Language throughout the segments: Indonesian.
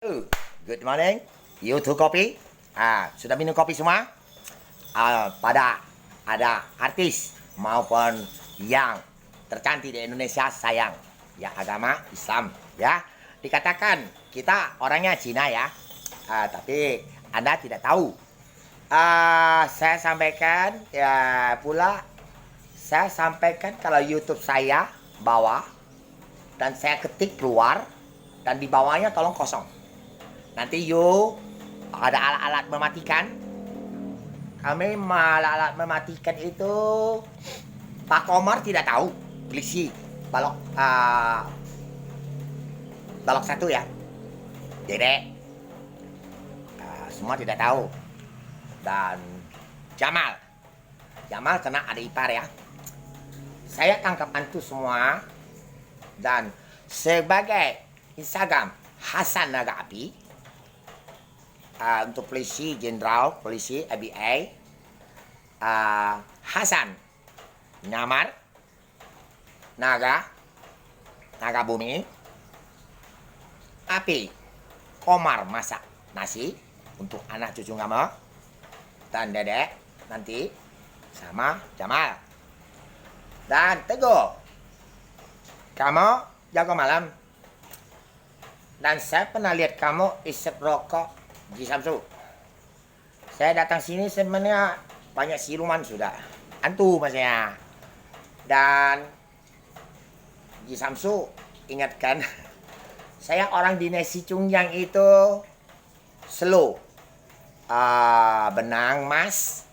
Good morning. YouTube kopi. Sudah minum kopi semua? Pada ada artis maupun yang tercantik di Indonesia sayang ya agama Islam ya. Dikatakan kita orangnya Cina ya. Tapi Anda tidak tahu. Saya sampaikan ya pula saya sampaikan kalau YouTube saya bawah dan saya ketik keluar dan di bawahnya tolong kosong. Nanti ada alat-alat mematikan. Kami alat-alat mematikan itu Pak Komar tidak tahu. Polisi balok balok satu ya. Dedek semua tidak tahu. Dan Jamal kena ada ipar ya. Saya tangkap antu semua. Dan sebagai Instagram Hasan Naga Api untuk polisi jenderal polisi ABA Hasan Nyamar Naga Bumi Api Komar masak nasi untuk anak cucu kamu dan dedek nanti sama Jamal dan Teguh kamu jaga malam. Dan saya pernah lihat kamu isep rokok di Samsu. Saya datang sini sebenarnya banyak siluman sudah. Antu maksudnya. Dan di Samsu ingatkan saya orang di Nasi Cungyang itu slow. Benang emas.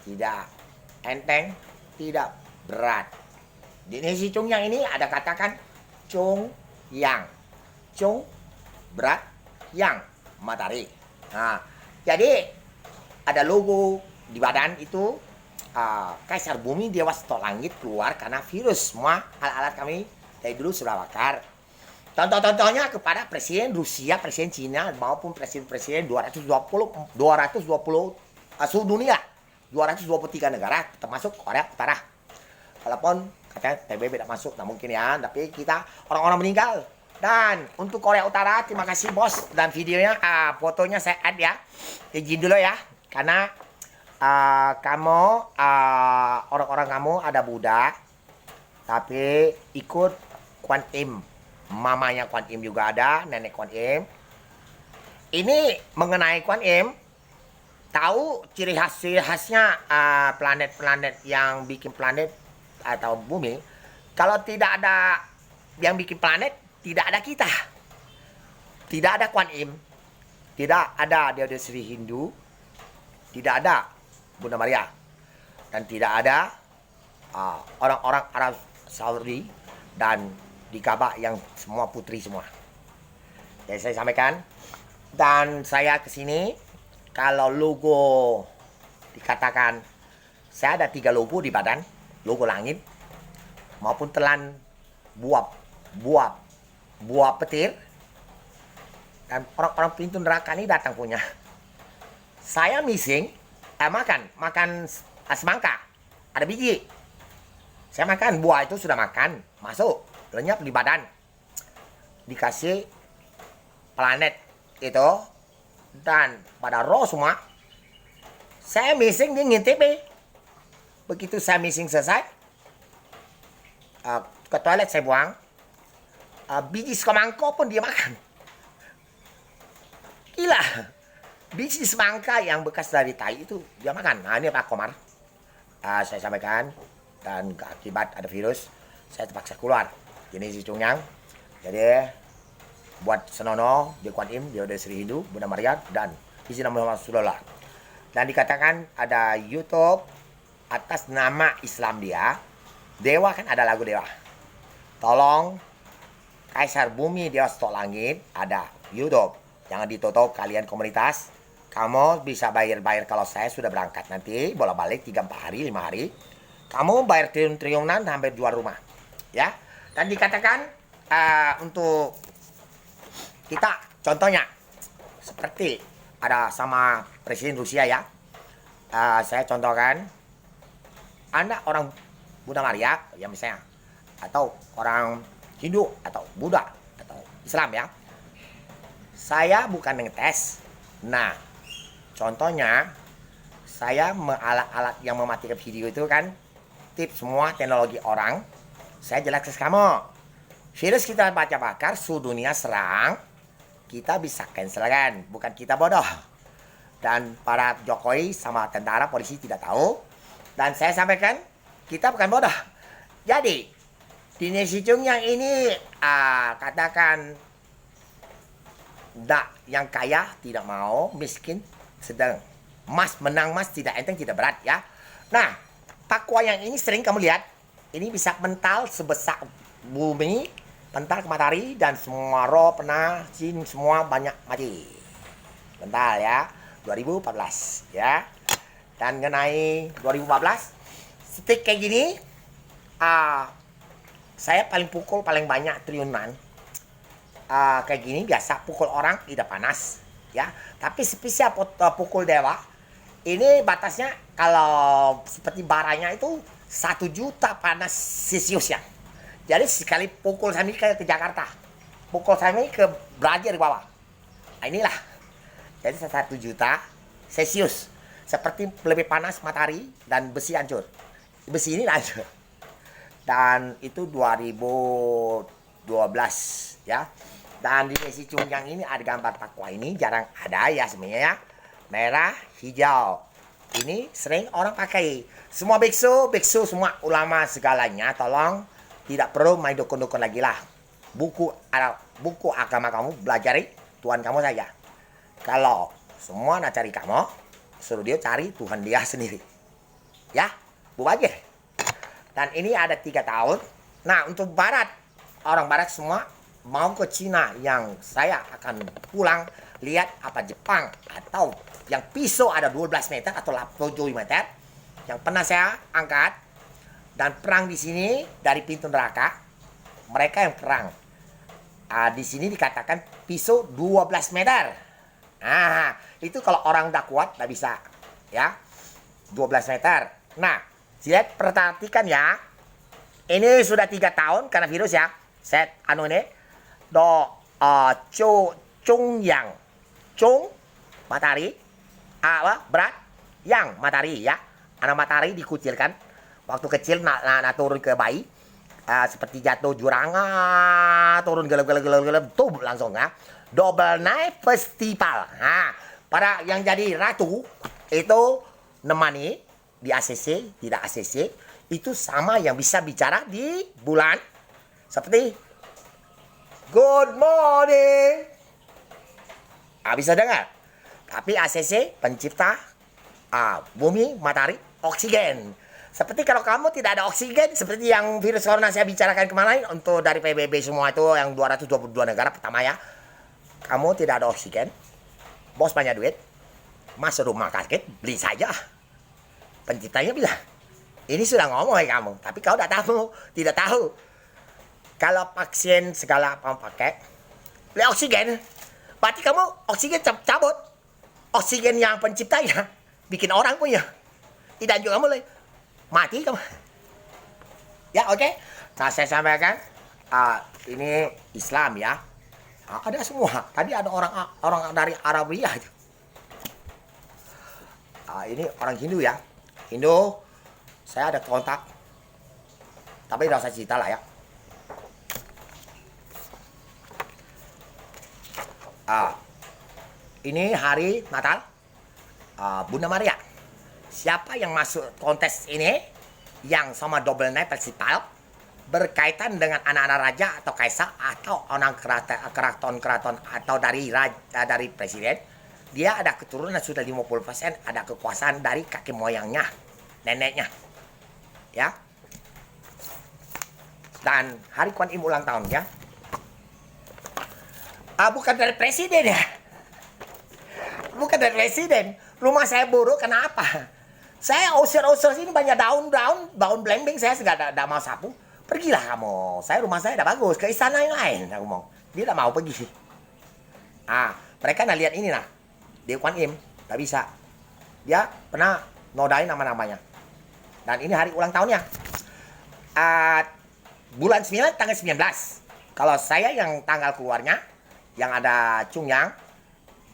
Tidak enteng, tidak berat. Di Nasi Cungyang ini ada katakan Cung berat yang matahari. Jadi ada logo di badan itu Kaisar Bumi Dewa Stok Langit keluar karena virus. Semua alat-alat kami dari dulu sudah bakar. Contoh-contohnya kepada Presiden Rusia, Presiden Cina maupun Presiden 220 seluruh dunia. 223 negara termasuk Korea Utara. Walaupun katanya PBB tidak masuk, nah mungkin ya, tapi kita orang-orang meninggal. Dan untuk Korea Utara, terima kasih bos. Dan videonya, fotonya saya add ya. Izin dulu ya, karena kamu, orang-orang kamu ada Buddha, tapi ikut Kuan Im. Mamanya Kuan Im juga ada, nenek Kuan Im. Ini mengenai Kuan Im, tahu ciri khasnya planet-planet yang bikin planet atau bumi, kalau tidak ada yang bikin planet, tidak ada kita. Tidak ada Kuan Im, tidak ada Dewa Sri Hindu, tidak ada Bunda Maria, dan tidak ada orang-orang Arab Saudi dan di Ka'bah yang semua putri semua. Jadi saya sampaikan, dan saya kesini kalau logo dikatakan saya ada 3 logo di badan. Logo langit maupun telan buah petir dan orang-orang pintu neraka ini datang punya. Saya missing makan semangka ada biji. Saya makan buah itu sudah makan masuk lenyap di badan. Dikasih planet itu dan pada roh semua. Saya missing dia ngintip. Begitu saya missing selesai, ke toilet saya buang, biji semangka pun dia makan. Gila, biji semangka yang bekas dari tai itu dia makan. Nah ini Pak Komar, saya sampaikan, dan akibat ada virus, saya terpaksa keluar. Ini si Cungyang, jadi buat senono, dia Kuan Im, dia udah Sri Hindu, Bunda Maria, dan izin Muhammad Rasulullah. Dan dikatakan ada YouTube atas nama Islam dia, Dewa kan ada lagu Dewa. Tolong Kaisar Bumi Dewa Stok Langit ada YouTube. Jangan ditutup kalian komunitas. Kamu bisa bayar kalau saya sudah berangkat nanti bolak-balik 3-4 hari, 5 hari. Kamu bayar triliunan hampir jual rumah. Ya. Dan dikatakan untuk kita contohnya seperti ada sama Presiden Rusia ya. Saya contohkan Anda orang Bunda Maria, ya misalnya, atau orang Hindu, atau Buddha, atau Islam ya. Saya bukan ngetes. Nah, contohnya saya alat-alat yang mematikan video itu kan tips semua teknologi orang. Saya jelaskan ke kamu. Virus kita baca bakar, suhu dunia serang, kita bisa cancelkan, bukan kita bodoh. Dan para Jokowi sama tentara polisi tidak tahu. Dan saya sampaikan, kita bukan bodoh. Jadi, di Nesicung yang ini katakan yang kaya tidak mau, miskin sedang. Mas menang mas tidak enteng tidak berat ya. Nah, takwa yang ini sering kamu lihat, ini bisa mental sebesar bumi, mental ke matahari dan semua roh, pernah, jin semua banyak mati. Mental ya, 2014 ya. Dan mengenai 2014, stick kayak gini, saya paling pukul paling banyak triliunan. Kayak gini biasa pukul orang tidak panas ya, tapi spesial pukul dewa ini batasnya kalau seperti baranya itu 1 juta panas Celsius ya. Jadi sekali pukul sambil ke Jakarta, pukul sambil ke Brazil di bawah, nah, inilah jadi 1 juta Celsius, seperti lebih panas matahari dan besi hancur, besi ini hancur. Dan itu 2012 ya. Dan di Nesicung yang ini ada gambar takwa ini jarang ada ya sebenarnya ya. Merah, hijau. Ini sering orang pakai. Semua biksu semua ulama segalanya tolong tidak perlu main dukun-dukun lagi lah. Buku agama kamu belajari Tuhan kamu saja. Kalau semua nak cari kamu, suruh dia cari Tuhan dia sendiri. Ya, Bu Bajir. Dan ini ada 3 tahun. Nah, untuk barat, orang barat semua mau ke Cina yang saya akan pulang lihat apa Jepang atau yang pisau ada 12 meter atau 7 meter yang pernah saya angkat dan perang di sini dari pintu neraka, mereka yang perang. Di sini dikatakan pisau 12 meter. Nah, itu kalau orang udah kuat nggak bisa ya. 12 meter. Nah, lihat perhatikan ya. Ini sudah 3 tahun karena virus ya. Set ini Chung yang Chung matahari berat yang matahari ya. Anak matahari dikucilkan waktu kecil turun ke bayi seperti jatuh jurang turun gelap tuh langsung ya. Double Night Festival. Nah, para yang jadi ratu itu nemani di ACC tidak ACC itu sama yang bisa bicara di bulan seperti Good morning. Bisa dengar. Tapi ACC pencipta bumi, matahari, oksigen. Seperti kalau kamu tidak ada oksigen, seperti yang virus corona saya bicarakan kemarin untuk dari PBB semua itu yang 222 negara pertama ya. Kamu tidak ada oksigen, bos banyak duit, masuk rumah sakit, beli saja. Penciptanya bilang, ini sudah ngomong ya kamu, tapi kau tidak tahu. Kalau vaksin segala kamu pakai, beli oksigen, berarti kamu oksigen cabut. Oksigen yang penciptanya, bikin orang punya. Tidak juga kamu mati kamu. Ya oke. Nah saya sampaikan, ini Islam ya. Ada semua. Tadi ada orang dari Arabia. Ini orang Hindu ya. Hindu, saya ada kontak. Tapi tidak usah cerita lah ya. Ini hari Natal Bunda Maria. Siapa yang masuk kontes ini yang sama Double Night Festival berkaitan dengan anak-anak raja atau kaisar atau orang keraton atau dari presiden, dia ada keturunan sudah 50%, ada kekuasaan dari kakek moyangnya, neneknya. Ya. Dan hari Kuan Im ulang tahun ya. Bukan dari presiden ya. Bukan dari presiden. Rumah saya buruk, kenapa? Saya usir sini banyak daun blembing, saya nggak mau sapu. Pergilah kamu. Rumah saya udah bagus, ke istana yang lain. Aku ngomong. Dia nggak mau pergi. Mereka lihat ini nah. Dia Kuan Im, nggak bisa. Dia pernah nodain nama-namanya. Dan ini hari ulang tahunnya. Bulan 9, tanggal 19. Kalau saya yang tanggal keluarnya, yang ada Cungyang,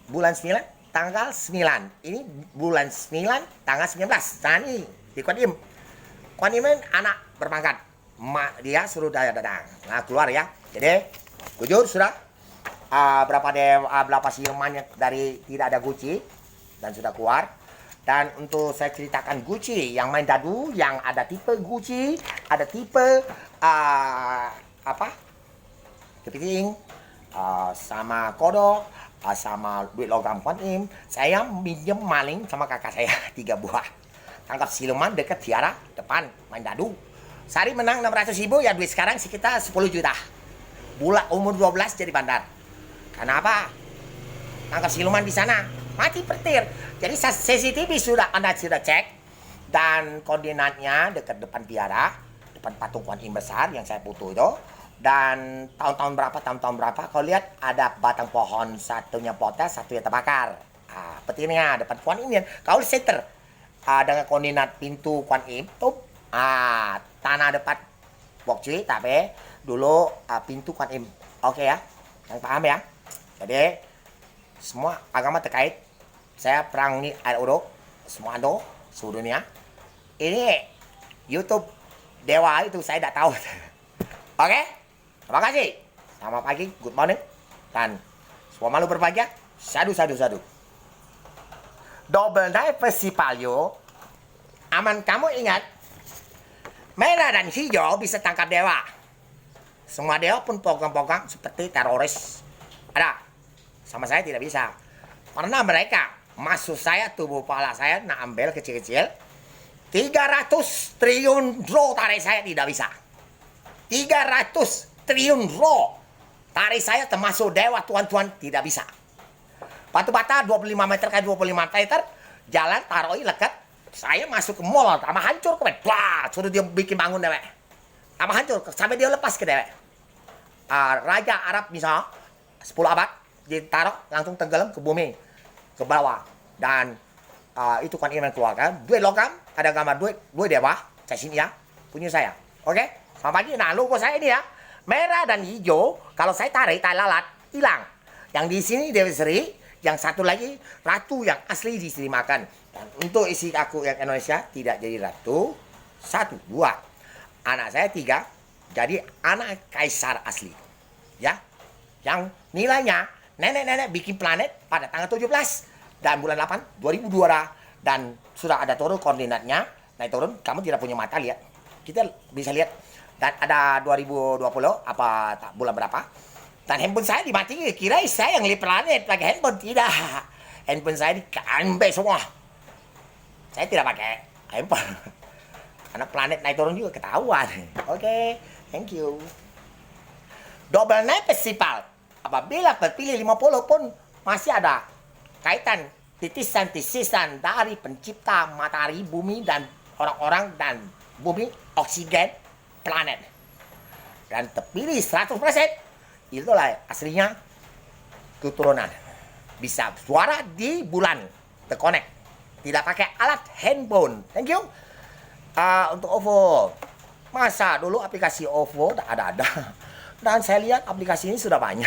bulan 9, tanggal 9. Ini bulan 9, tanggal 19. Nah ini, di Kuan Im. Kuan Im anak berpangkat. Mak dia suruh datang. Nah keluar ya. Jadi, jujur sudah. Berapa siluman dari tidak ada Gucci. Dan sudah keluar. Dan untuk saya ceritakan Gucci, yang main dadu, yang ada tipe Gucci, ada tipe kepiting, sama kodok, sama duit logam Kuan Im. Saya minjem maling sama kakak saya 3 buah. Tangkap siluman dekat Tiara depan main dadu. Sehari menang 600.000, ya duit sekarang sekitar 10 juta. Bulan umur 12 jadi bandar. Kenapa? Tangkap siluman di sana mati petir. Jadi CCTV Anda sudah cek, dan koordinatnya dekat depan Tiara, depan patung Kuan Im besar yang saya foto itu. Dan tahun-tahun berapa, kalau lihat ada batang pohon, satunya potes, satunya terbakar. Petirnya depan Kuan Im. Kalau center dengan koordinat pintu Kuan Im tuh, tanah depan Bokci, tapi dulu pintu Kuan Im. Oke ya, yang paham ya. Jadi semua agama terkait. Saya perang ini air uruk, semua ando seluruh dunia. Ini YouTube dewa itu saya tidak tahu. Oke? Terima kasih. Selamat pagi, good morning. Dan semua malu berbahagia. Sadu. Double Night Festival yo. Aman, kamu ingat, merah dan hijau bisa tangkap dewa. Semua dewa pun pogang-pogang seperti teroris. Ada. Sama saya tidak bisa. Karena mereka masuk saya, tubuh kepala saya, nak ambil kecil-kecil. 300 triliun roh tarik saya tidak bisa. 300 triliun roh tarik saya termasuk dewa tuan-tuan tidak bisa. Batu bata 25 meter kali 25 meter, jalan taruh lekat. Saya masuk ke mall, tambah hancur ke wah, suruh dia bikin bangun dewek. Tambah hancur sampai dia lepas ke dewek. Raja Arab misal 10 abad ditaruh langsung tenggelam ke bumi, ke bawah. Dan itu Kuan Im yang keluarkan duit logam, ada gambar duit dewa, saya sini ya, punya saya. Oke, selamat pagi. Nah, logo saya ini ya, merah dan hijau. Kalau saya tarik, tai lalat hilang. Yang di sini Dewi Sri, yang satu lagi ratu yang asli di Sri makan. Dan untuk isi aku yang Indonesia tidak jadi ratu, 1, 2. Anak saya 3, jadi anak kaisar asli. Ya, yang nilainya nenek-nenek bikin planet pada tanggal 17 dan bulan 8 2002, dan sudah ada turun koordinatnya. Naik turun, kamu tidak punya mata lihat. Kita bisa lihat. Dan ada 2020 bulan berapa. Dan handphone saya dimati, kira saya yang lihat planet pakai handphone. Tidak. Handphone saya diambil semua. Saya tidak pakai handphone. Karena planet naik turun juga ketahuan. Oke, thank you. Double Night Festival. Apabila terpilih 50 pun masih ada kaitan titisan-titisan dari pencipta matahari, bumi, dan orang-orang, dan bumi, oksigen, planet. Dan terpilih 100%, itulah aslinya keturunan. Bisa suara di bulan, terkonek. Tidak pakai alat handphone. Thank you. Untuk OVO, masa dulu aplikasi OVO ada. Dan saya lihat aplikasi ini sudah banyak.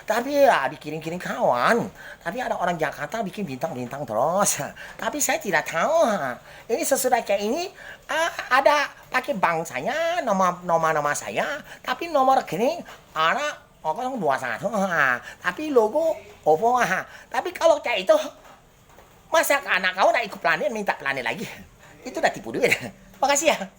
Tapi ya dikirim-kirim kawan. Tapi ada orang Jakarta bikin bintang-bintang terus. Tapi saya tidak tahu. Ini sesudah kayak ini ada pakai bank saya, nama saya. Tapi nomor rekening ada 021. Tapi logo OVO. Tapi kalau kayak itu, masa anak kau nak ikut planet minta planet lagi? Itu udah tipu duit. Makasih ya.